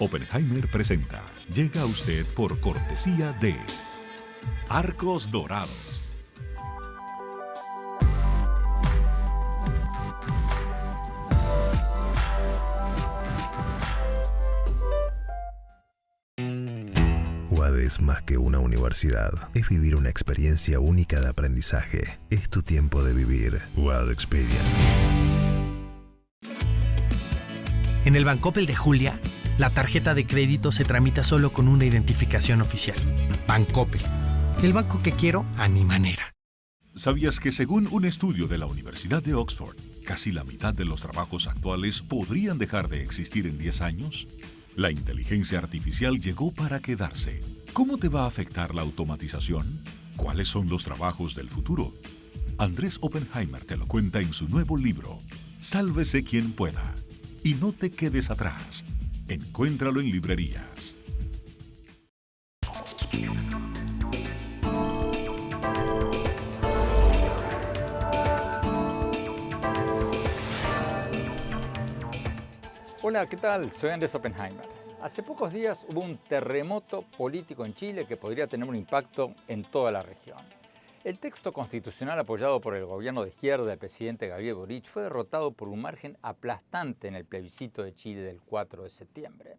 Oppenheimer presenta. Llega a usted por cortesía de Arcos Dorados. UAD es más que una universidad. Es vivir una experiencia única de aprendizaje. Es tu tiempo de vivir. UAD Experience. En el Bancoppel de Julia, la tarjeta de crédito se tramita solo con una identificación oficial. Bancoppel. El banco que quiero a mi manera. ¿Sabías que según un estudio de la Universidad de Oxford, casi la mitad de los trabajos actuales podrían dejar de existir en 10 años? La inteligencia artificial llegó para quedarse. ¿Cómo te va a afectar la automatización? ¿Cuáles son los trabajos del futuro? Andrés Oppenheimer te lo cuenta en su nuevo libro, Sálvese quien pueda. Y no te quedes atrás. Encuéntralo en librerías. Hola, ¿qué tal? Soy Andrés Oppenheimer. Hace pocos días hubo un terremoto político en Chile que podría tener un impacto en toda la región. El texto constitucional apoyado por el gobierno de izquierda del presidente Gabriel Boric fue derrotado por un margen aplastante en el plebiscito de Chile del 4 de septiembre.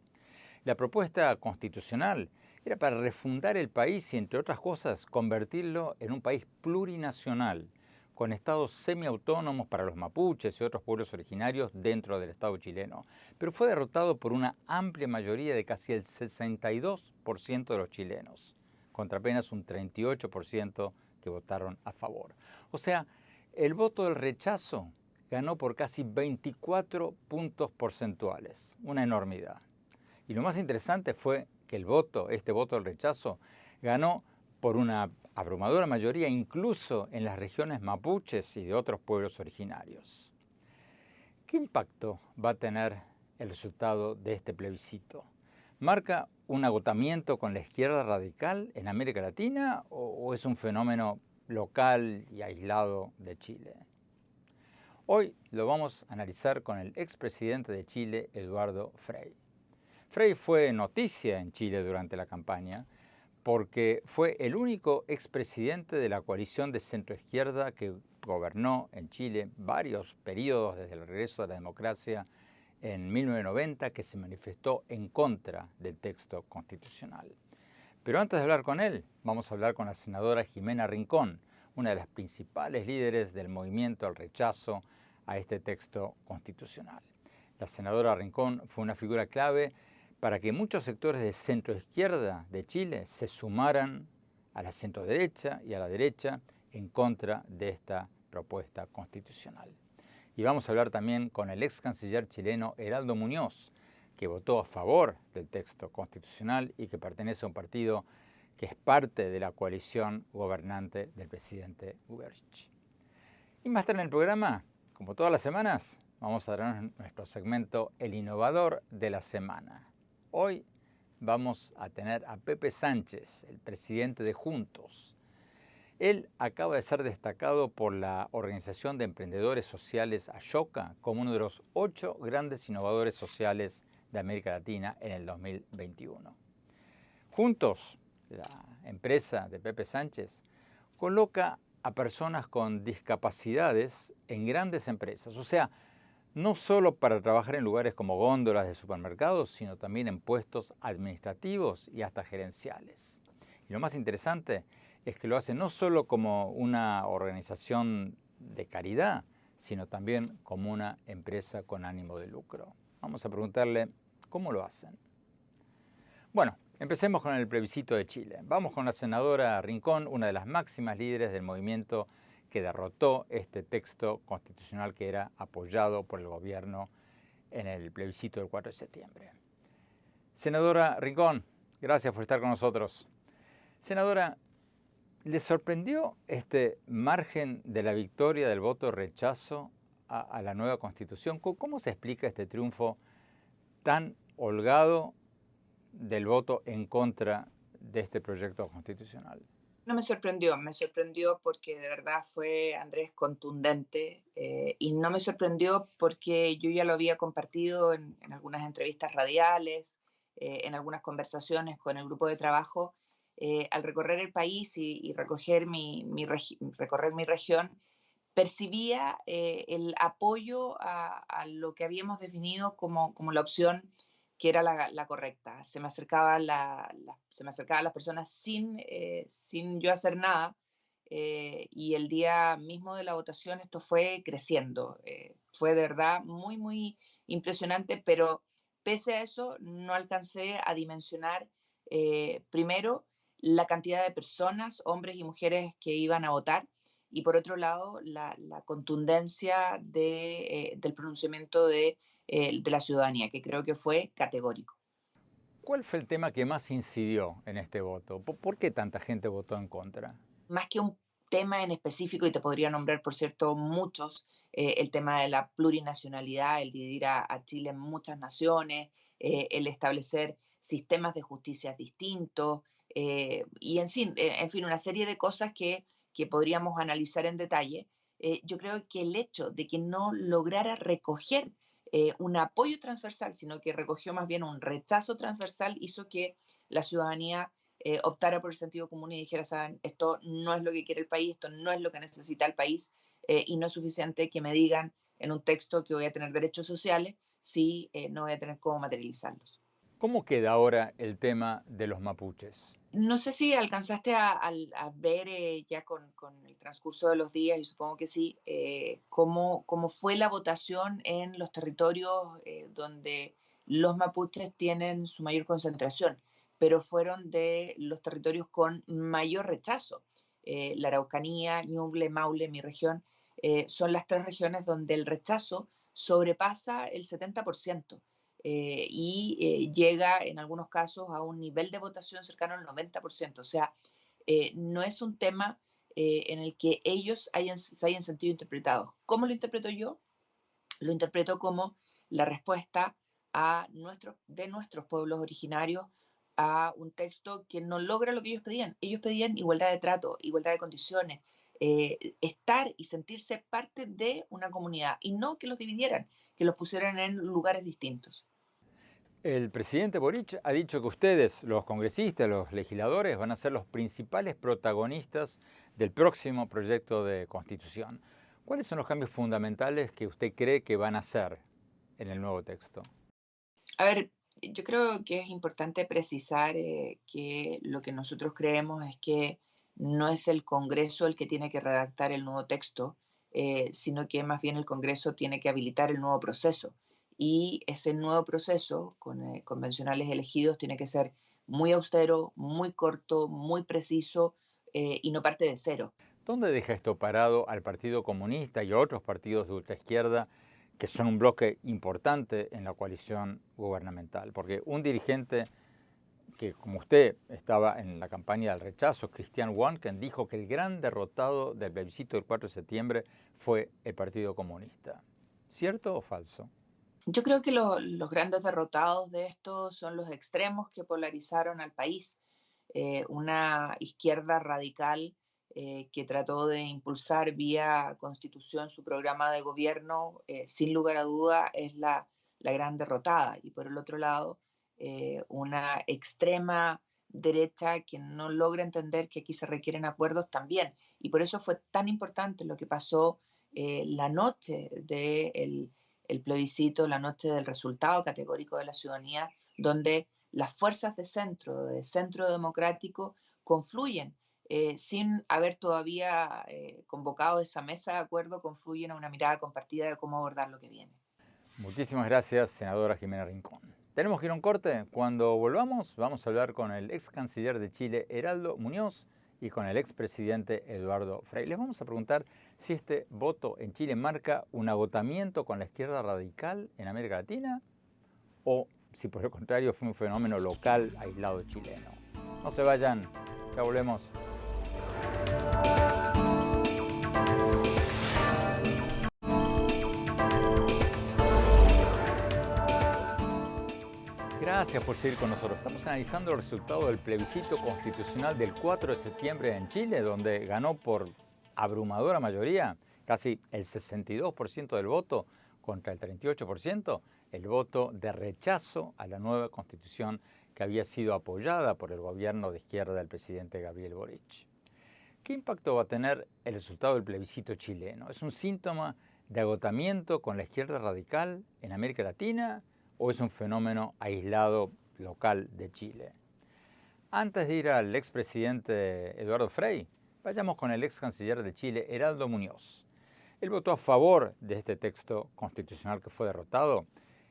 La propuesta constitucional era para refundar el país y, entre otras cosas, convertirlo en un país plurinacional, con estados semiautónomos para los mapuches y otros pueblos originarios dentro del Estado chileno, pero fue derrotado por una amplia mayoría de casi el 62% de los chilenos, contra apenas un 38% que votaron a favor. O sea, el voto del rechazo ganó por casi 24 puntos porcentuales, una enormidad. Y lo más interesante fue que este voto del rechazo, ganó por una abrumadora mayoría incluso en las regiones mapuches y de otros pueblos originarios. ¿Qué impacto va a tener el resultado de este plebiscito? ¿Marca un agotamiento con la izquierda radical en América Latina o es un fenómeno local y aislado de Chile? Hoy lo vamos a analizar con el expresidente de Chile, Eduardo Frei. Frei fue noticia en Chile durante la campaña porque fue el único expresidente de la coalición de centroizquierda que gobernó en Chile varios periodos desde el regreso de la democracia en 1990, que se manifestó en contra del texto constitucional. Pero antes de hablar con él, vamos a hablar con la senadora Jimena Rincón, una de las principales líderes del movimiento al rechazo a este texto constitucional. La senadora Rincón fue una figura clave para que muchos sectores de centroizquierda de Chile se sumaran a la centroderecha y a la derecha en contra de esta propuesta constitucional. Y vamos a hablar también con el ex canciller chileno Heraldo Muñoz, que votó a favor del texto constitucional y que pertenece a un partido que es parte de la coalición gobernante del presidente Boric. Y más tarde en el programa, como todas las semanas, vamos a dar nuestro segmento El Innovador de la Semana. Hoy vamos a tener a Pepe Sánchez, el presidente de Juntos. Él acaba de ser destacado por la Organización de Emprendedores Sociales Ashoka como uno de los 8 grandes innovadores sociales de América Latina en el 2021. Juntos, la empresa de Pepe Sánchez, coloca a personas con discapacidades en grandes empresas, o sea, no solo para trabajar en lugares como góndolas de supermercados, sino también en puestos administrativos y hasta gerenciales. Y lo más interesante es que lo hace no solo como una organización de caridad, sino también como una empresa con ánimo de lucro. Vamos a preguntarle cómo lo hacen. Bueno, empecemos con el plebiscito de Chile. Vamos con la senadora Rincón, una de las máximas líderes del movimiento que derrotó este texto constitucional que era apoyado por el gobierno en el plebiscito del 4 de septiembre. Senadora Rincón, gracias por estar con nosotros. Senadora, ¿le sorprendió este margen de la victoria del voto rechazo a la nueva Constitución? ¿Cómo se explica este triunfo tan holgado del voto en contra de este proyecto constitucional? No me sorprendió porque de verdad fue, Andrés, contundente y no me sorprendió porque yo ya lo había compartido en algunas entrevistas radiales en algunas conversaciones con el grupo de trabajo, al recorrer el país y recorrer mi región, percibía el apoyo a lo que habíamos definido como la opción que era la correcta. Se me acercaban las personas sin yo hacer nada, y el día mismo de la votación esto fue creciendo. Fue de verdad muy, muy impresionante, pero pese a eso no alcancé a dimensionar, primero, la cantidad de personas, hombres y mujeres que iban a votar, y por otro lado, la contundencia del pronunciamiento de la ciudadanía, que creo que fue categórico. ¿Cuál fue el tema que más incidió en este voto? ¿Por qué tanta gente votó en contra? Más que un tema en específico, y te podría nombrar, por cierto, muchos, el tema de la plurinacionalidad, el dividir a Chile en muchas naciones, el establecer sistemas de justicia distintos, y en fin, una serie de cosas que podríamos analizar en detalle. Yo creo que el hecho de que no lograra recoger un apoyo transversal, sino que recogió más bien un rechazo transversal, hizo que la ciudadanía optara por el sentido común y dijera, saben, esto no es lo que quiere el país, esto no es lo que necesita el país, y no es suficiente que me digan en un texto que voy a tener derechos sociales si no voy a tener cómo materializarlos. ¿Cómo queda ahora el tema de los mapuches? No sé si alcanzaste a ver ya con el transcurso de los días, y supongo que sí, cómo fue la votación en los territorios donde los mapuches tienen su mayor concentración, pero fueron de los territorios con mayor rechazo. La Araucanía, Ñuble, Maule, mi región, son las tres regiones donde el rechazo sobrepasa el 70%. Llega en algunos casos a un nivel de votación cercano al 90%. O sea, no es un tema en el que ellos se hayan sentido interpretados. ¿Cómo lo interpreto yo? Lo interpreto como la respuesta de nuestros pueblos originarios a un texto que no logra lo que ellos pedían. Ellos pedían igualdad de trato, igualdad de condiciones, estar y sentirse parte de una comunidad, y no que los dividieran, que los pusieran en lugares distintos. El presidente Boric ha dicho que ustedes, los congresistas, los legisladores, van a ser los principales protagonistas del próximo proyecto de constitución. ¿Cuáles son los cambios fundamentales que usted cree que van a hacer en el nuevo texto? A ver, yo creo que es importante precisar que lo que nosotros creemos es que no es el Congreso el que tiene que redactar el nuevo texto, sino que más bien el Congreso tiene que habilitar el nuevo proceso. Y ese nuevo proceso, con convencionales elegidos, tiene que ser muy austero, muy corto, muy preciso, y no parte de cero. ¿Dónde deja esto parado al Partido Comunista y a otros partidos de ultraizquierda que son un bloque importante en la coalición gubernamental? Porque un dirigente que, como usted, estaba en la campaña del rechazo, Christian Wanken, dijo que el gran derrotado del plebiscito del 4 de septiembre fue el Partido Comunista. ¿Cierto o falso? Yo creo que los grandes derrotados de esto son los extremos que polarizaron al país. Una izquierda radical que trató de impulsar vía constitución su programa de gobierno, sin lugar a duda es la gran derrotada. Y por el otro lado, una extrema derecha que no logra entender que aquí se requieren acuerdos también. Y por eso fue tan importante lo que pasó la noche del el plebiscito, la noche del resultado categórico de la ciudadanía, donde las fuerzas de centro democrático, confluyen, sin haber todavía convocado esa mesa de acuerdo, confluyen a una mirada compartida de cómo abordar lo que viene. Muchísimas gracias, senadora Jimena Rincón. Tenemos que ir a un corte. Cuando volvamos, vamos a hablar con el ex canciller de Chile, Heraldo Muñoz, y con el expresidente Eduardo Frei. Les vamos a preguntar si este voto en Chile marca un agotamiento con la izquierda radical en América Latina o si por el contrario fue un fenómeno local aislado chileno. No se vayan, ya volvemos. Gracias por seguir con nosotros. Estamos analizando el resultado del plebiscito constitucional del 4 de septiembre en Chile, donde ganó por abrumadora mayoría, casi el 62% del voto contra el 38%, el voto de rechazo a la nueva constitución que había sido apoyada por el gobierno de izquierda del presidente Gabriel Boric. ¿Qué impacto va a tener el resultado del plebiscito chileno? ¿Es un síntoma de agotamiento con la izquierda radical en América Latina o es un fenómeno aislado local de Chile? Antes de ir al expresidente Eduardo Frei, vayamos con el ex canciller de Chile, Heraldo Muñoz. Él votó a favor de este texto constitucional que fue derrotado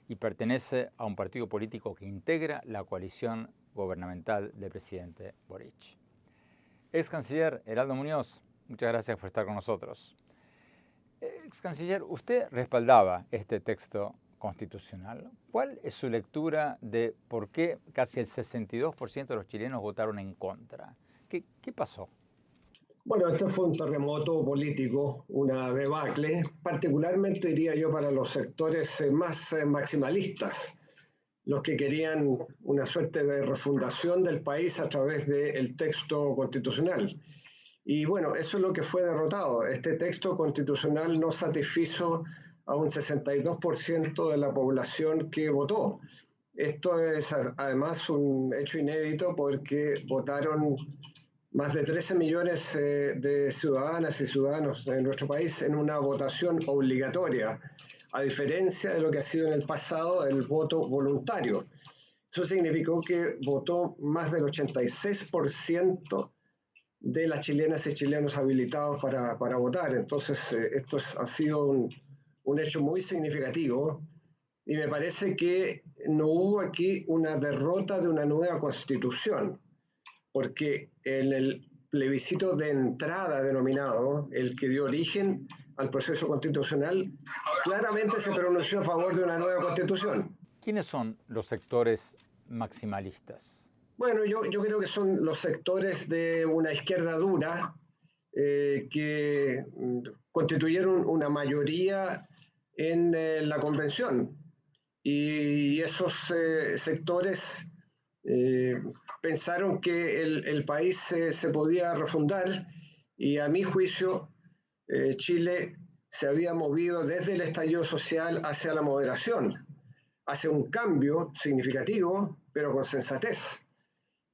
y pertenece a un partido político que integra la coalición gubernamental del presidente Boric. Ex canciller Heraldo Muñoz, muchas gracias por estar con nosotros. Ex canciller, usted respaldaba este texto constitucional. ¿Cuál es su lectura de por qué casi el 62% de los chilenos votaron en contra? ¿Qué pasó? Bueno, este fue un terremoto político, una debacle, particularmente diría yo para los sectores más maximalistas, los que querían una suerte de refundación del país a través del texto constitucional. Y bueno, eso es lo que fue derrotado. Este texto constitucional no satisfizo a un 62% de la población que votó. Esto es además un hecho inédito porque votaron más de 13 millones de ciudadanas y ciudadanos en nuestro país en una votación obligatoria, a diferencia de lo que ha sido en el pasado el voto voluntario. Eso significó que votó más del 86% de las chilenas y chilenos habilitados para votar. Entonces, esto ha sido un hecho muy significativo y me parece que no hubo aquí una derrota de una nueva constitución, porque en el plebiscito de entrada denominado, el que dio origen al proceso constitucional, claramente se pronunció a favor de una nueva constitución. ¿Quiénes son los sectores maximalistas? Bueno, yo creo que son los sectores de una izquierda dura que constituyeron una mayoría en la convención. Y esos sectores pensaron que el país se podía refundar y a mi juicio Chile se había movido desde el estallido social hacia la moderación, hacia un cambio significativo, pero con sensatez.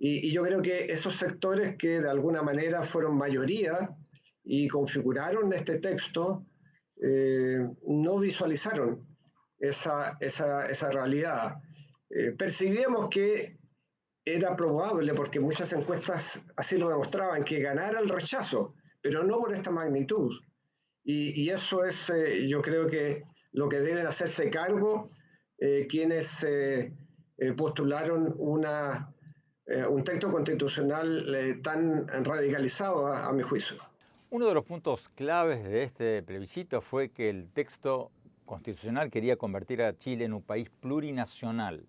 Y yo creo que esos sectores que de alguna manera fueron mayoría y configuraron este texto no visualizaron esa realidad. Percibíamos que era probable, porque muchas encuestas así lo demostraban, que ganara el rechazo, pero no por esta magnitud. Y eso es, yo creo que lo que deben hacerse cargo quienes postularon un texto constitucional tan radicalizado a mi juicio. Uno de los puntos claves de este plebiscito fue que el texto constitucional quería convertir a Chile en un país plurinacional,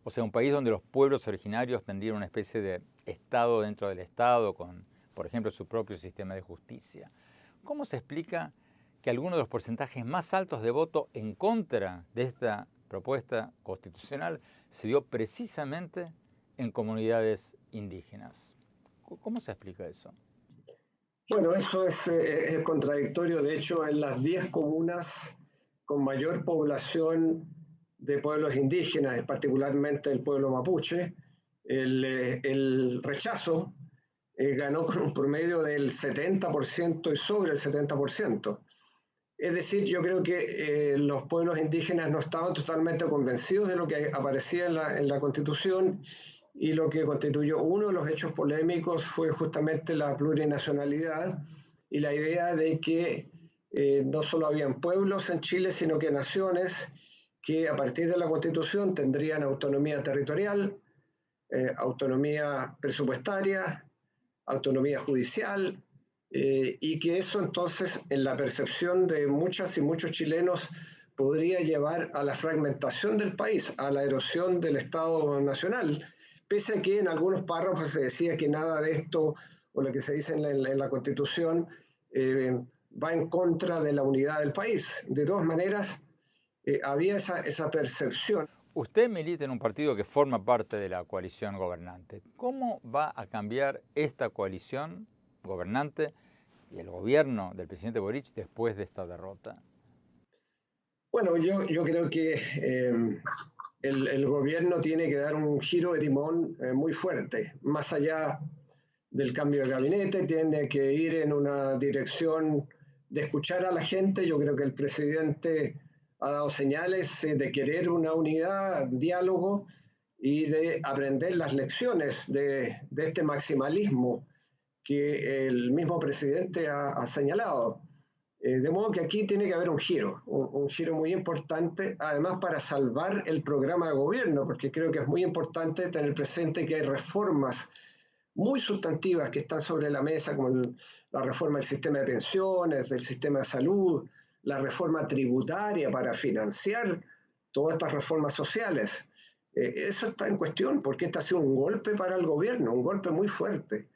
o sea, un país donde los pueblos originarios tendrían una especie de Estado dentro del Estado, con, por ejemplo, su propio sistema de justicia. ¿Cómo se explica que algunos de los porcentajes más altos de voto en contra de esta propuesta constitucional se dio precisamente en comunidades indígenas? ¿Cómo se explica eso? Bueno, eso es contradictorio. De hecho, en las 10 comunas con mayor población de pueblos indígenas, particularmente el pueblo mapuche, el rechazo ganó con un promedio del 70% y sobre el 70%. Es decir, yo creo que los pueblos indígenas no estaban totalmente convencidos de lo que aparecía en la Constitución, y lo que constituyó uno de los hechos polémicos fue justamente la plurinacionalidad y la idea de que no solo habían pueblos en Chile, sino que naciones que a partir de la Constitución tendrían autonomía territorial, autonomía presupuestaria, autonomía judicial, y que eso entonces, en la percepción de muchas y muchos chilenos, podría llevar a la fragmentación del país, a la erosión del Estado nacional, pese a que en algunos párrafos se decía que nada de esto, o lo que se dice en la Constitución, va en contra de la unidad del país. De todas maneras, había esa percepción. Usted milita en un partido que forma parte de la coalición gobernante. ¿Cómo va a cambiar esta coalición gobernante y el gobierno del presidente Boric después de esta derrota? Bueno, yo creo que el gobierno tiene que dar un giro de timón muy fuerte, más allá del cambio de gabinete, tiene que ir en una dirección de escuchar a la gente. Yo creo que el presidente ha dado señales de querer una unidad, diálogo y de aprender las lecciones de este maximalismo que el mismo presidente ha señalado. De modo que aquí tiene que haber un giro muy importante, además para salvar el programa de gobierno, porque creo que es muy importante tener presente que hay reformas muy sustantivas que están sobre la mesa, como la reforma del sistema de pensiones, del sistema de salud, la reforma tributaria para financiar todas estas reformas sociales. Eso está en cuestión porque este ha sido un golpe para el gobierno, un golpe muy fuerte.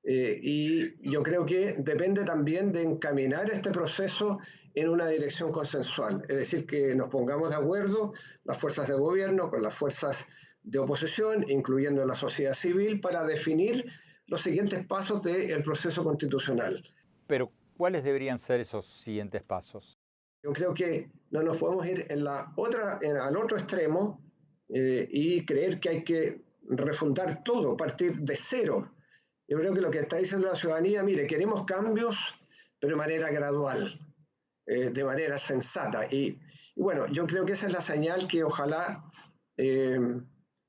Y yo creo que depende también de encaminar este proceso en una dirección consensual, es decir, que nos pongamos de acuerdo las fuerzas de gobierno con las fuerzas de oposición, incluyendo la sociedad civil, para definir los siguientes pasos del proceso constitucional. Pero, ¿cuáles deberían ser esos siguientes pasos? Yo creo que no nos podemos ir al otro extremo y creer que hay que refundar todo, partir de cero. Yo creo que lo que está diciendo la ciudadanía, mire, queremos cambios, pero de manera gradual, de manera sensata. Y bueno, yo creo que esa es la señal que ojalá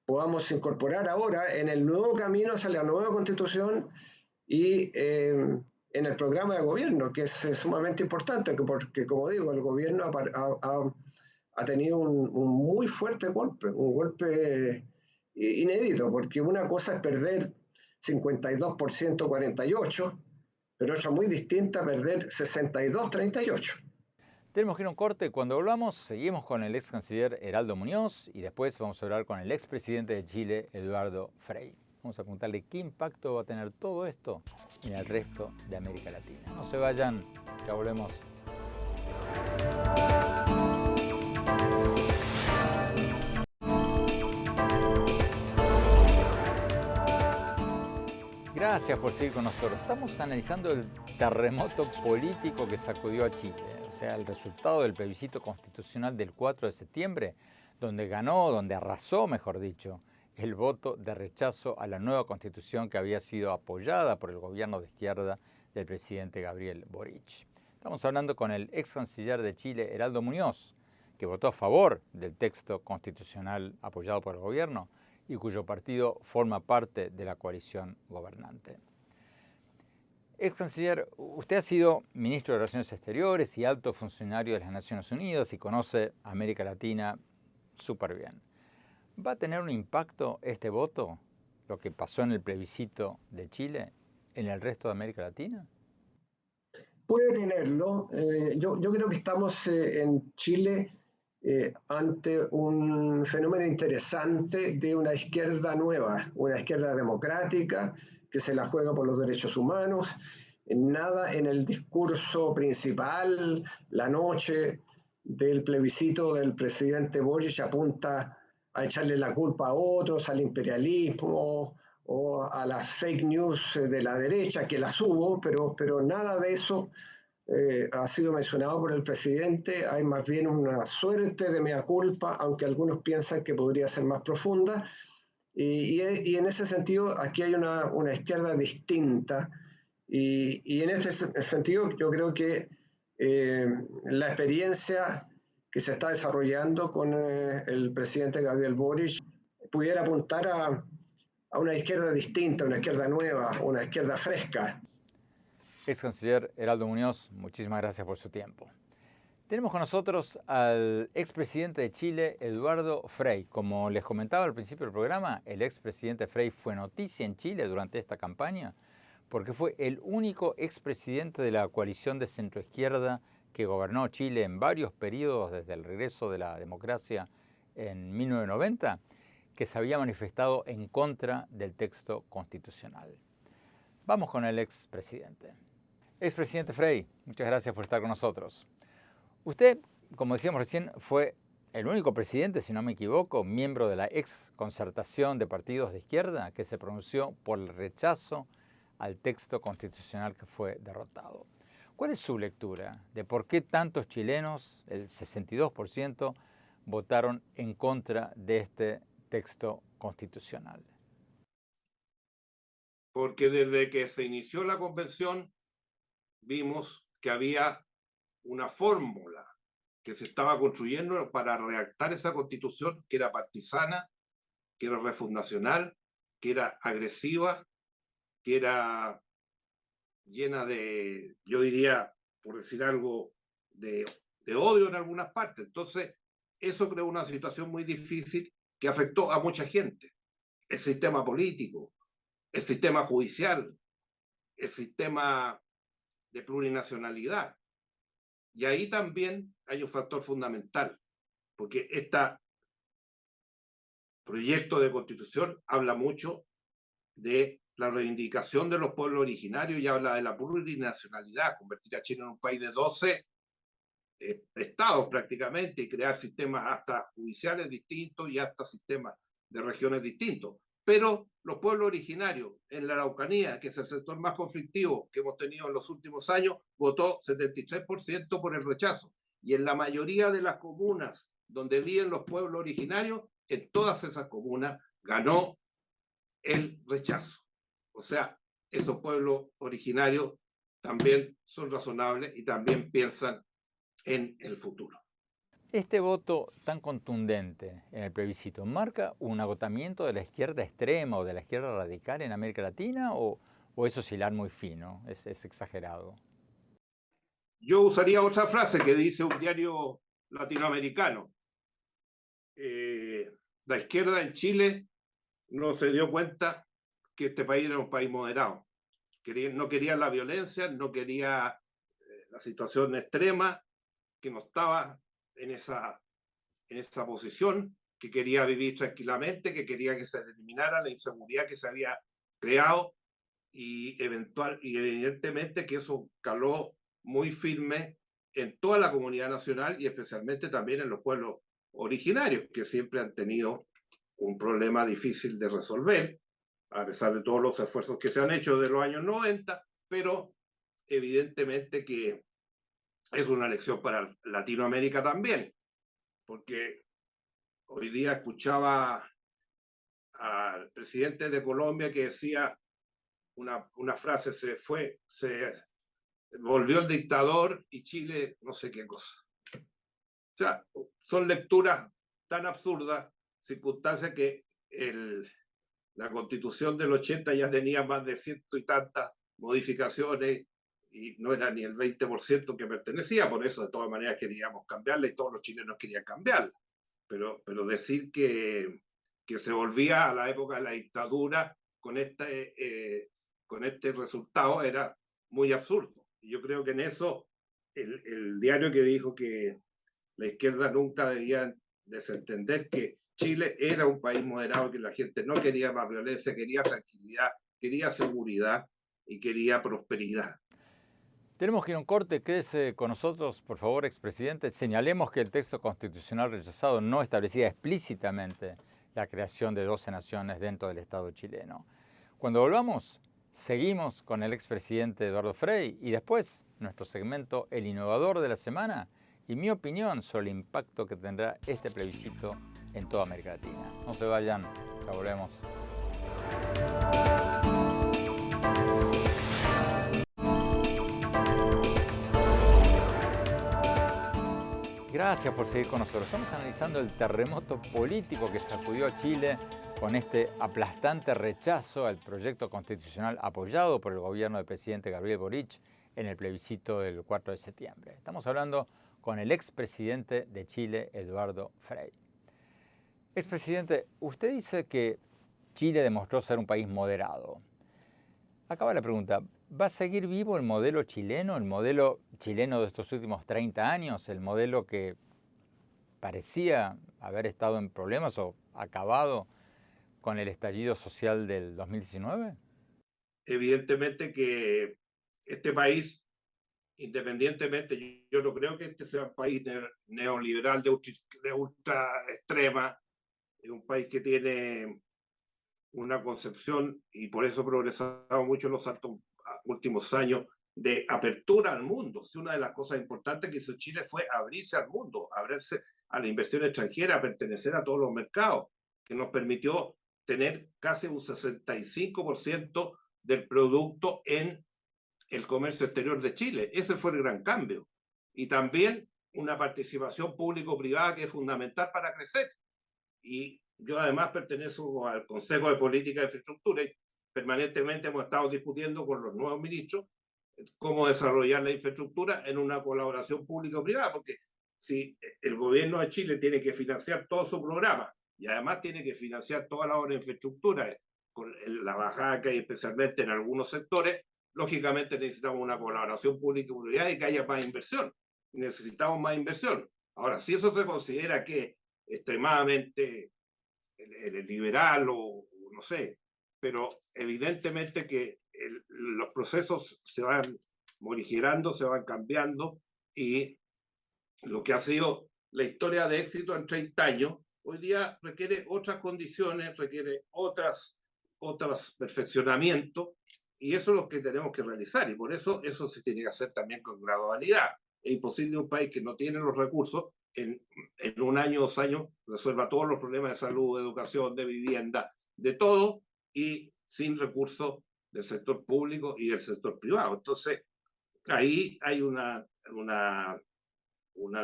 podamos incorporar ahora en el nuevo camino hacia la nueva constitución y en el programa de gobierno, que es sumamente importante, porque como digo, el gobierno ha tenido un muy fuerte golpe, un golpe inédito, porque una cosa es perder 52% 48%, pero otra muy distinta, perder 62-38%. Tenemos que ir a un corte. Cuando volvamos, seguimos con el ex canciller Heraldo Muñoz y después vamos a hablar con el expresidente de Chile, Eduardo Frei. Vamos a preguntarle qué impacto va a tener todo esto en el resto de América Latina. No se vayan, ya volvemos. Gracias por seguir con nosotros. Estamos analizando el terremoto político que sacudió a Chile, o sea, el resultado del plebiscito constitucional del 4 de septiembre, donde ganó, donde arrasó, mejor dicho, el voto de rechazo a la nueva constitución que había sido apoyada por el gobierno de izquierda del presidente Gabriel Boric. Estamos hablando con el ex canciller de Chile, Heraldo Muñoz, que votó a favor del texto constitucional apoyado por el gobierno y cuyo partido forma parte de la coalición gobernante. Ex canciller, usted ha sido ministro de Relaciones Exteriores y alto funcionario de las Naciones Unidas y conoce América Latina súper bien. ¿Va a tener un impacto este voto, lo que pasó en el plebiscito de Chile, en el resto de América Latina? Puede tenerlo. Yo creo que estamos en Chile ante un fenómeno interesante de una izquierda nueva, una izquierda democrática que se la juega por los derechos humanos. Nada en el discurso principal, la noche del plebiscito del presidente Boric apunta a echarle la culpa a otros, al imperialismo o a las fake news de la derecha, que las hubo, pero nada de eso ha sido mencionado por el presidente. Hay más bien una suerte de mea culpa, aunque algunos piensan que podría ser más profunda. Y en ese sentido, aquí hay una izquierda distinta. Y en ese sentido, yo creo que la experiencia que se está desarrollando con el presidente Gabriel Boric pudiera apuntar a una izquierda distinta, una izquierda nueva, una izquierda fresca. Ex canciller Heraldo Muñoz, muchísimas gracias por su tiempo. Tenemos con nosotros al expresidente de Chile, Eduardo Frei. Como les comentaba al principio del programa, el expresidente Frei fue noticia en Chile durante esta campaña porque fue el único expresidente de la coalición de centroizquierda que gobernó Chile en varios periodos desde el regreso de la democracia en 1990, que se había manifestado en contra del texto constitucional. Vamos con el expresidente. Expresidente Frei, muchas gracias por estar con nosotros. Usted, como decíamos recién, fue el único presidente, si no me equivoco, miembro de la ex concertación de partidos de izquierda que se pronunció por el rechazo al texto constitucional que fue derrotado. ¿Cuál es su lectura de por qué tantos chilenos, el 62%, votaron en contra de este texto constitucional? Porque desde que se inició la convención vimos que había una fórmula que se estaba construyendo para redactar esa constitución que era partisana, que era refundacional, que era agresiva, que era llena de, yo diría, por decir algo, de odio en algunas partes. Entonces, eso creó una situación muy difícil que afectó a mucha gente. El sistema político, el sistema judicial, el sistema de plurinacionalidad. Y ahí también hay un factor fundamental, porque este proyecto de constitución habla mucho de la reivindicación de los pueblos originarios y habla de la plurinacionalidad, convertir a Chile en un país de 12 estados prácticamente y crear sistemas hasta judiciales distintos y hasta sistemas de regiones distintos. Pero los pueblos originarios en la Araucanía, que es el sector más conflictivo que hemos tenido en los últimos años, votó 73% por el rechazo. Y en la mayoría de las comunas donde viven los pueblos originarios, en todas esas comunas ganó el rechazo. O sea, esos pueblos originarios también son razonables y también piensan en el futuro. ¿Este voto tan contundente en el plebiscito marca un agotamiento de la izquierda extrema o de la izquierda radical en América Latina o eso es hilar muy fino, es exagerado? Yo usaría otra frase que dice un diario latinoamericano. La izquierda en Chile no se dio cuenta que este país era un país moderado. No quería la violencia, no quería la situación extrema, que no estaba en esa posición, que quería vivir tranquilamente, que quería que se eliminara la inseguridad que se había creado y evidentemente que eso caló muy firme en toda la comunidad nacional y especialmente también en los pueblos originarios, que siempre han tenido un problema difícil de resolver, a pesar de todos los esfuerzos que se han hecho de los años 90, pero evidentemente que es una lección para Latinoamérica también, porque hoy día escuchaba al presidente de Colombia que decía una frase, se volvió el dictador y Chile no sé qué cosa. O sea, son lecturas tan absurdas, circunstancias que la Constitución del 80 ya tenía más de 100 y tantas modificaciones y no era ni el 20% que pertenecía, por eso de todas maneras queríamos cambiarla y todos los chilenos querían cambiarla. Pero decir que se volvía a la época de la dictadura con este resultado era muy absurdo. Y yo creo que en eso el diario que dijo que la izquierda nunca debía desentender que Chile era un país moderado, que la gente no quería más violencia, quería tranquilidad, quería seguridad y quería prosperidad. Tenemos que ir a un corte, quédese con nosotros, por favor, expresidente. Señalemos que el texto constitucional rechazado no establecía explícitamente la creación de 12 naciones dentro del Estado chileno. Cuando volvamos, seguimos con el expresidente Eduardo Frei y después nuestro segmento El Innovador de la Semana y mi opinión sobre el impacto que tendrá este plebiscito en toda América Latina. No se vayan, ya volvemos. Gracias por seguir con nosotros. Estamos analizando el terremoto político que sacudió a Chile con este aplastante rechazo al proyecto constitucional apoyado por el gobierno del presidente Gabriel Boric en el plebiscito del 4 de septiembre. Estamos hablando con el expresidente de Chile, Eduardo Frei. Expresidente, usted dice que Chile demostró ser un país moderado. Acaba la pregunta, ¿va a seguir vivo el modelo chileno de estos últimos 30 años, el modelo que parecía haber estado en problemas o acabado con el estallido social del 2019? Evidentemente que este país, independientemente, yo no creo que este sea un país neoliberal de ultra extrema, es un país que tiene una concepción y por eso ha progresado mucho en los últimos años de apertura al mundo. Si una de las cosas importantes que hizo Chile fue abrirse al mundo, abrirse a la inversión extranjera, pertenecer a todos los mercados, que nos permitió tener casi un 65% del producto en el comercio exterior de Chile. Ese fue el gran cambio. Y también una participación público-privada que es fundamental para crecer. Y yo además pertenezco al Consejo de Política de Infraestructura y permanentemente hemos estado discutiendo con los nuevos ministros cómo desarrollar la infraestructura en una colaboración público-privada, porque si el gobierno de Chile tiene que financiar todo su programa y además tiene que financiar toda la obra de infraestructura, con la bajada que hay especialmente en algunos sectores, lógicamente necesitamos una colaboración público-privada y que haya más inversión. Necesitamos más inversión. Ahora, si eso se considera que es extremadamente liberal o no sé, pero evidentemente que los procesos se van morigerando, se van cambiando y lo que ha sido la historia de éxito en 30 años, hoy día requiere otras condiciones, requiere otros perfeccionamientos y eso es lo que tenemos que realizar y por eso se tiene que hacer también con gradualidad. Es imposible un país que no tiene los recursos en un año, 2 años, resuelva todos los problemas de salud, de educación, de vivienda, de todo y sin recursos del sector público y del sector privado. Entonces, ahí hay una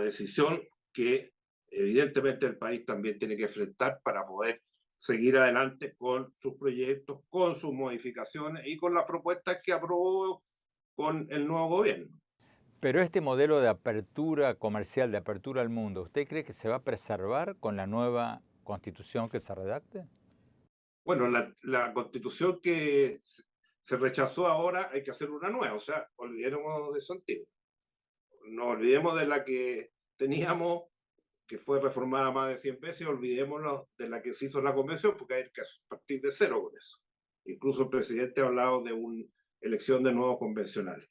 decisión que evidentemente el país también tiene que enfrentar para poder seguir adelante con sus proyectos, con sus modificaciones y con las propuestas que aprobó con el nuevo gobierno. Pero este modelo de apertura comercial, de apertura al mundo, ¿usted cree que se va a preservar con la nueva constitución que se redacte? Bueno, la constitución que se rechazó ahora hay que hacer una nueva, o sea, olvidemos de eso antiguo. No olvidemos de la que teníamos, que fue reformada más de 100 veces, olvidémonos de la que se hizo la convención, porque hay que partir de cero con eso. Incluso el presidente ha hablado de una elección de nuevos convencionales.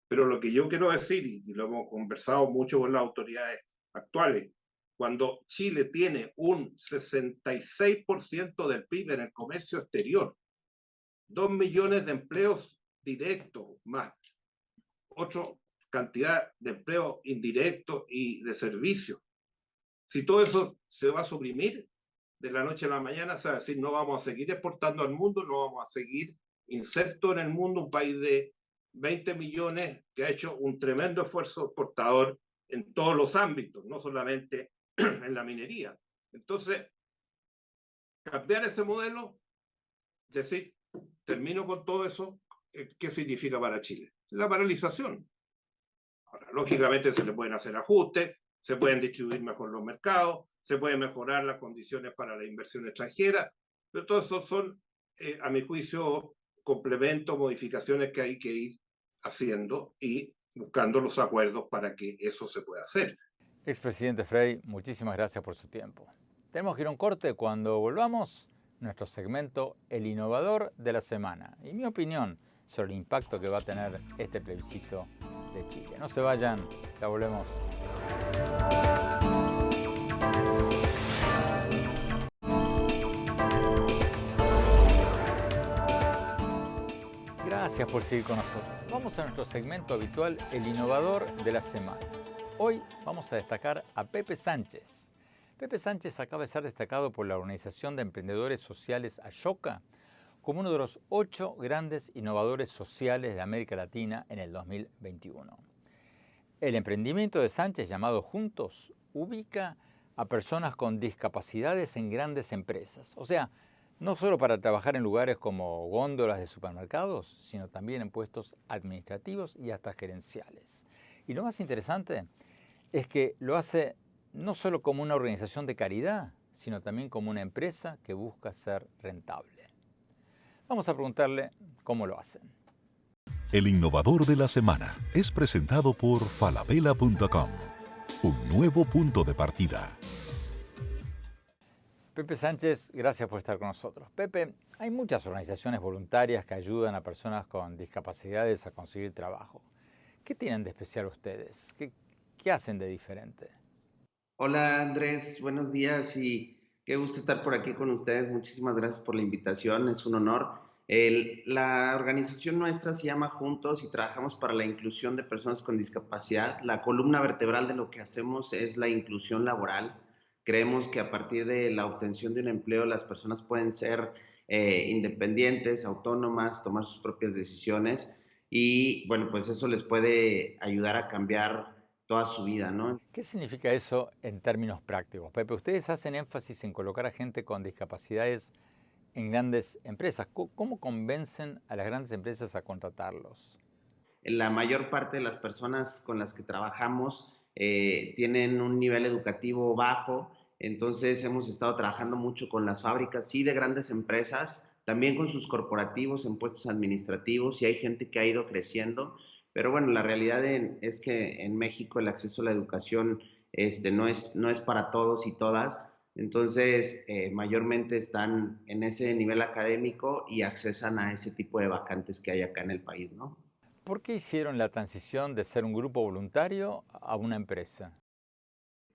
Pero lo que yo quiero decir, y lo hemos conversado mucho con las autoridades actuales, cuando Chile tiene un 66% del PIB en el comercio exterior, 2 millones de empleos directos, más otra cantidad de empleos indirectos y de servicios. Si todo eso se va a suprimir de la noche a la mañana, se va a decir, no vamos a seguir exportando al mundo, no vamos a seguir inserto en el mundo, un país de 20 millones que ha hecho un tremendo esfuerzo exportador en todos los ámbitos, no solamente en la minería. Entonces, cambiar ese modelo, decir, termino con todo eso, ¿qué significa para Chile? La paralización. Ahora, lógicamente se le pueden hacer ajustes, se pueden distribuir mejor los mercados, se pueden mejorar las condiciones para la inversión extranjera, pero todo eso son, a mi juicio, complementos, modificaciones que hay que ir haciendo y buscando los acuerdos para que eso se pueda hacer. Expresidente Frey, muchísimas gracias por su tiempo. Tenemos que ir a un corte. Cuando volvamos, nuestro segmento El Innovador de la Semana y mi opinión sobre el impacto que va a tener este plebiscito de Chile. No se vayan, ya volvemos. Gracias por seguir con nosotros. Vamos a nuestro segmento habitual, El Innovador de la Semana. Hoy vamos a destacar a Pepe Sánchez. Pepe Sánchez acaba de ser destacado por la Organización de Emprendedores Sociales Ashoka como uno de los 8 grandes innovadores sociales de América Latina en el 2021. El emprendimiento de Sánchez, llamado Juntos, ubica a personas con discapacidades en grandes empresas. O sea, no solo para trabajar en lugares como góndolas de supermercados, sino también en puestos administrativos y hasta gerenciales. Y lo más interesante es que lo hace no solo como una organización de caridad, sino también como una empresa que busca ser rentable. Vamos a preguntarle cómo lo hacen. El Innovador de la Semana es presentado por falabella.com, un nuevo punto de partida. Pepe Sánchez, gracias por estar con nosotros. Pepe, hay muchas organizaciones voluntarias que ayudan a personas con discapacidades a conseguir trabajo. ¿Qué tienen de especial ustedes? ¿Qué hacen de diferente? Hola Andrés, buenos días y qué gusto estar por aquí con ustedes. Muchísimas gracias por la invitación, es un honor. La organización nuestra se llama Juntos y trabajamos para la inclusión de personas con discapacidad. La columna vertebral de lo que hacemos es la inclusión laboral. Creemos que a partir de la obtención de un empleo las personas pueden ser independientes, autónomas, tomar sus propias decisiones y bueno, pues eso les puede ayudar a cambiar toda su vida, ¿no? ¿Qué significa eso en términos prácticos? Pepe, ustedes hacen énfasis en colocar a gente con discapacidades en grandes empresas. ¿Cómo convencen a las grandes empresas a contratarlos? La mayor parte de las personas con las que trabajamos tienen un nivel educativo bajo, entonces hemos estado trabajando mucho con las fábricas, sí, de grandes empresas, también con sus corporativos en puestos administrativos, y hay gente que ha ido creciendo, pero bueno, la realidad es que en México el acceso a la educación no es para todos y todas, entonces mayormente están en ese nivel académico y accesan a ese tipo de vacantes que hay acá en el país, ¿no? ¿Por qué hicieron la transición de ser un grupo voluntario a una empresa?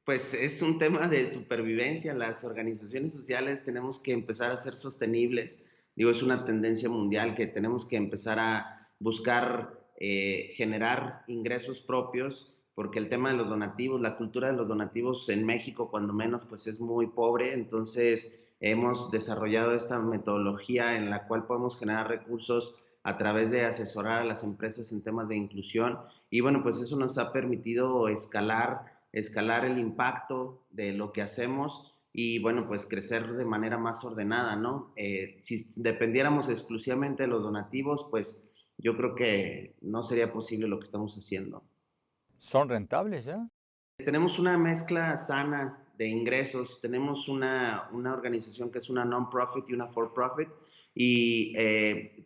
Pues es un tema de supervivencia. Las organizaciones sociales tenemos que empezar a ser sostenibles. Digo, es una tendencia mundial que tenemos que empezar a buscar generar ingresos propios, porque el tema de los donativos, la cultura de los donativos en México, cuando menos, pues es muy pobre. Entonces, hemos desarrollado esta metodología en la cual podemos generar recursos a través de asesorar a las empresas en temas de inclusión. Y bueno, pues eso nos ha permitido escalar el impacto de lo que hacemos y, bueno, pues crecer de manera más ordenada, ¿no? Si dependiéramos exclusivamente de los donativos, pues yo creo que no sería posible lo que estamos haciendo. ¿Son rentables ya? Tenemos una mezcla sana de ingresos. Tenemos una organización que es una non-profit y una for-profit y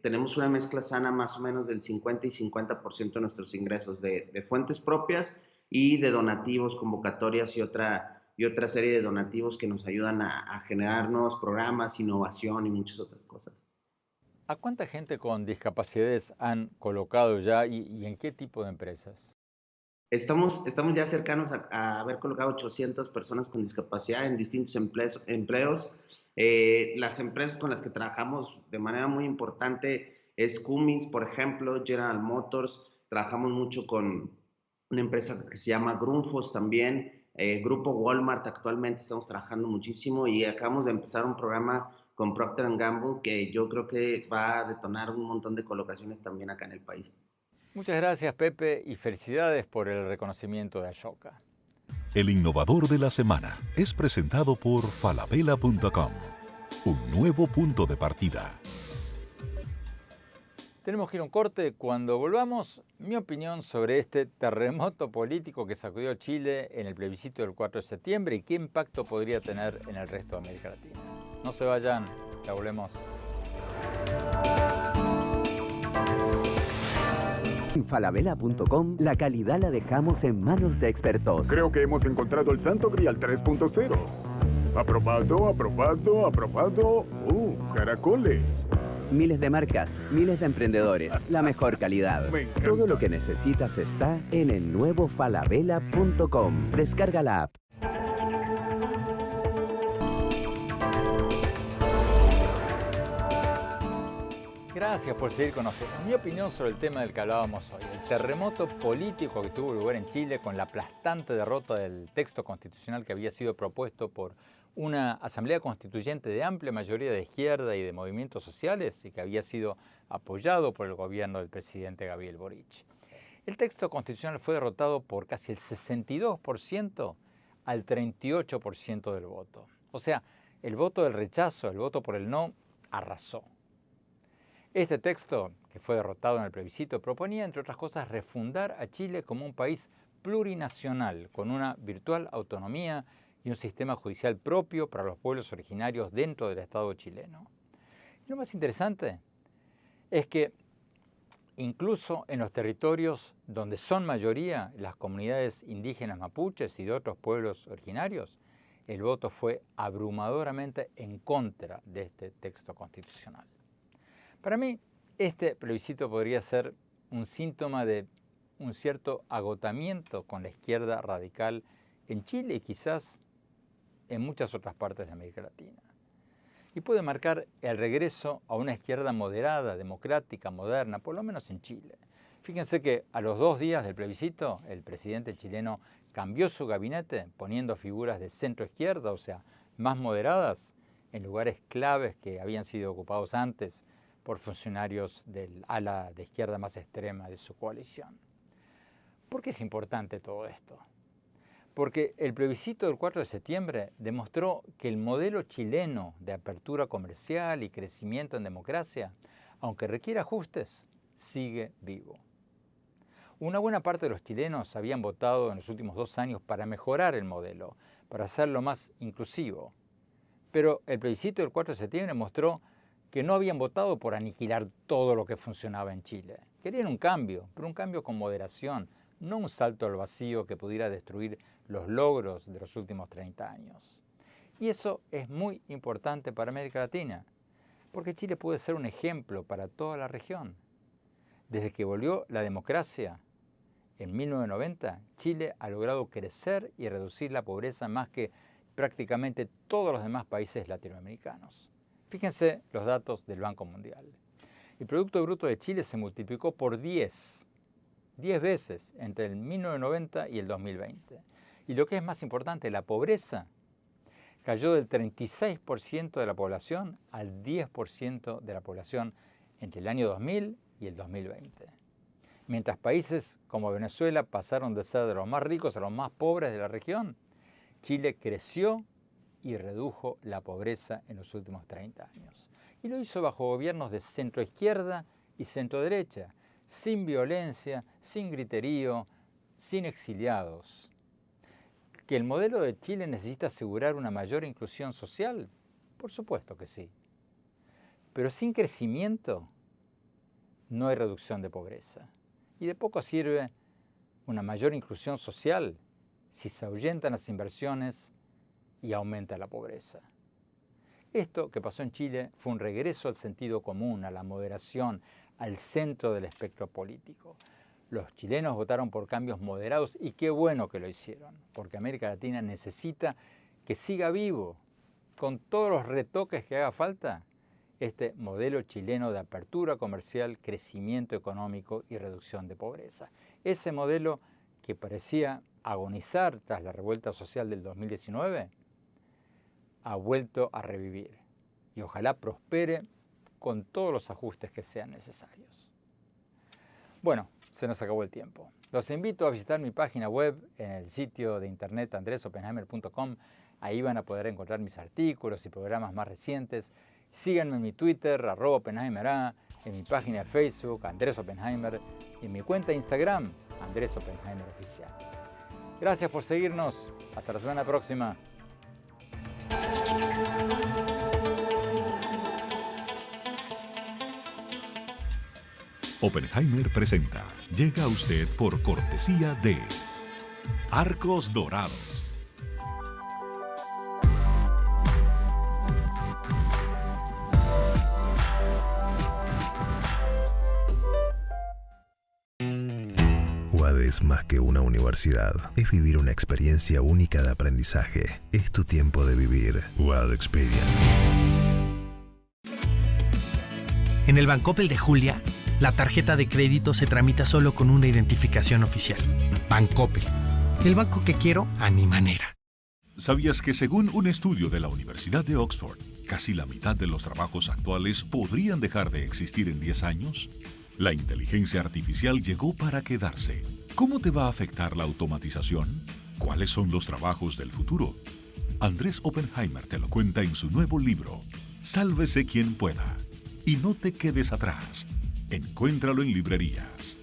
tenemos una mezcla sana más o menos del 50 y 50% de nuestros ingresos de fuentes propias y de donativos, convocatorias y otra serie de donativos que nos ayudan a generar nuevos programas, innovación y muchas otras cosas. ¿A cuánta gente con discapacidades han colocado ya y en qué tipo de empresas? Estamos ya cercanos a haber colocado 800 personas con discapacidad en distintos empleos. Las empresas con las que trabajamos de manera muy importante es Cummins, por ejemplo, General Motors. Trabajamos mucho con una empresa que se llama Grundfos también. Grupo Walmart, actualmente estamos trabajando muchísimo y acabamos de empezar un programa con Procter & Gamble que yo creo que va a detonar un montón de colocaciones también acá en el país. Muchas gracias, Pepe, y felicidades por el reconocimiento de Ashoka. El innovador de la semana es presentado por falabella.com, un nuevo punto de partida. Tenemos que ir a un corte. Cuando volvamos, mi opinión sobre este terremoto político que sacudió Chile en el plebiscito del 4 de septiembre y qué impacto podría tener en el resto de América Latina. No se vayan, ya volvemos. En falabella.com, la calidad la dejamos en manos de expertos. Creo que hemos encontrado el Santo Grial 3.0. Aprobado, aprobado, aprobado. Caracoles. Miles de marcas, miles de emprendedores, la mejor calidad. Todo lo que necesitas está en el nuevo falabella.com. Descarga la app. Gracias por seguir con nosotros. Mi opinión sobre el tema del que hablábamos hoy, el terremoto político que tuvo lugar en Chile con la aplastante derrota del texto constitucional que había sido propuesto por una asamblea constituyente de amplia mayoría de izquierda y de movimientos sociales y que había sido apoyado por el gobierno del presidente Gabriel Boric. El texto constitucional fue derrotado por casi el 62% al 38% del voto. O sea, el voto del rechazo, el voto por el no, arrasó. Este texto, que fue derrotado en el plebiscito, proponía, entre otras cosas, refundar a Chile como un país plurinacional, con una virtual autonomía y un sistema judicial propio para los pueblos originarios dentro del Estado chileno. Y lo más interesante es que incluso en los territorios donde son mayoría las comunidades indígenas mapuches y de otros pueblos originarios, el voto fue abrumadoramente en contra de este texto constitucional. Para mí, este plebiscito podría ser un síntoma de un cierto agotamiento con la izquierda radical en Chile y quizás en muchas otras partes de América Latina. y puede marcar el regreso a una izquierda moderada, democrática, moderna, por lo menos en Chile. Fíjense que a los 2 días del plebiscito, el presidente chileno cambió su gabinete poniendo figuras de centro-izquierda, o sea, más moderadas, en lugares claves que habían sido ocupados antes por funcionarios del ala de izquierda más extrema de su coalición. ¿Por qué es importante todo esto? Porque el plebiscito del 4 de septiembre demostró que el modelo chileno de apertura comercial y crecimiento en democracia, aunque requiere ajustes, sigue vivo. Una buena parte de los chilenos habían votado en los últimos 2 años para mejorar el modelo, para hacerlo más inclusivo. Pero el plebiscito del 4 de septiembre mostró que no habían votado por aniquilar todo lo que funcionaba en Chile. Querían un cambio, pero un cambio con moderación, no un salto al vacío que pudiera destruir los logros de los últimos 30 años. Y eso es muy importante para América Latina, porque Chile puede ser un ejemplo para toda la región. Desde que volvió la democracia en 1990, Chile ha logrado crecer y reducir la pobreza más que prácticamente todos los demás países latinoamericanos. Fíjense los datos del Banco Mundial. El Producto Bruto de Chile se multiplicó por 10 veces entre el 1990 y el 2020. Y lo que es más importante, la pobreza cayó del 36% de la población al 10% de la población entre el año 2000 y el 2020. Mientras países como Venezuela pasaron de ser de los más ricos a los más pobres de la región, Chile creció y redujo la pobreza en los últimos 30 años. Y lo hizo bajo gobiernos de centroizquierda y centroderecha, sin violencia, sin griterío, sin exiliados. ¿Que el modelo de Chile necesita asegurar una mayor inclusión social? Por supuesto que sí. Pero sin crecimiento no hay reducción de pobreza. Y de poco sirve una mayor inclusión social si se ahuyentan las inversiones y aumenta la pobreza. Esto que pasó en Chile fue un regreso al sentido común, a la moderación, al centro del espectro político. Los chilenos votaron por cambios moderados y qué bueno que lo hicieron, porque América Latina necesita que siga vivo, con todos los retoques que haga falta, este modelo chileno de apertura comercial, crecimiento económico y reducción de pobreza. Ese modelo que parecía agonizar tras la revuelta social del 2019, ha vuelto a revivir y ojalá prospere con todos los ajustes que sean necesarios. Bueno, se nos acabó el tiempo. Los invito a visitar mi página web en el sitio de internet andresopenheimer.com. Ahí van a poder encontrar mis artículos y programas más recientes. Síganme en mi Twitter, @OppenheimerA, en mi página de Facebook, Andrés Oppenheimer, y en mi cuenta de Instagram, Andrés Oppenheimer Oficial. Gracias por seguirnos. Hasta la semana próxima. Oppenheimer presenta. Llega a usted por cortesía de Arcos Dorados. UAD es más que una universidad, es vivir una experiencia única de aprendizaje. Es tu tiempo de vivir. UAD Experience. En el Bancoppel de Julia, la tarjeta de crédito se tramita solo con una identificación oficial. Bancoppel, el banco que quiero a mi manera. ¿Sabías que según un estudio de la Universidad de Oxford, casi la mitad de los trabajos actuales podrían dejar de existir en 10 años? La inteligencia artificial llegó para quedarse. ¿Cómo te va a afectar la automatización? ¿Cuáles son los trabajos del futuro? Andrés Oppenheimer te lo cuenta en su nuevo libro, Sálvese quien pueda. Y no te quedes atrás. Encuéntralo en librerías.